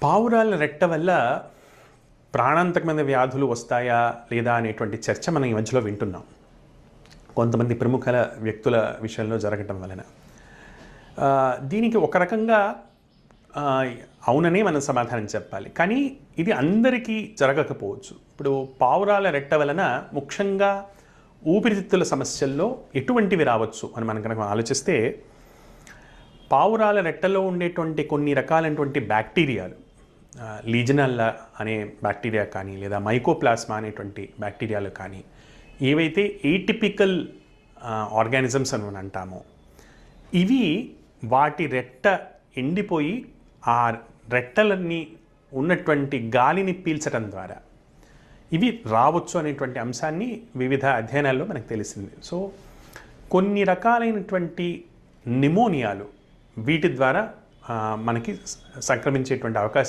పావురాల రెట్ట వల్ల ప్రాణాంతకమైన వ్యాధులు వస్తాయా లేదా అనేటువంటి చర్చ మనం ఈ మధ్యలో వింటున్నాం. కొంతమంది ప్రముఖ వ్యక్తుల విషయంలో జరగటం వలన దీనికి ఒక రకంగా అవుననే మనం సమాధానం చెప్పాలి. కానీ ఇది అందరికీ జరగకపోవచ్చు. ఇప్పుడు పావురాల రెట్ట వలన ముఖ్యంగా ఊపిరితిత్తుల సమస్యల్లో ఎటువంటివి రావచ్చు అని మనం కనుక ఆలోచిస్తే, పావురాల రెట్టలో ఉండేటువంటి కొన్ని రకాలైనటువంటి బ్యాక్టీరియాలు, లీజనల్లా అనే బ్యాక్టీరియా కానీ లేదా మైకోప్లాస్మా అనేటువంటి బ్యాక్టీరియాలు కానీ, ఏవైతే ఏటిపికల్ ఆర్గానిజమ్స్ అని మనం అంటామో, ఇవి వాటి రెట్ట ఎండిపోయి ఆ రెట్టలన్నీ ఉన్నటువంటి గాలిని పీల్చడం ద్వారా ఇవి రావచ్చు అనేటువంటి అంశాన్ని వివిధ అధ్యయనాల్లో మనకు తెలిసింది. సో కొన్ని రకాలైనటువంటి నిమోనియాలు వీటి ద్వారా మనకి సంక్రమించేటువంటి అవకాశం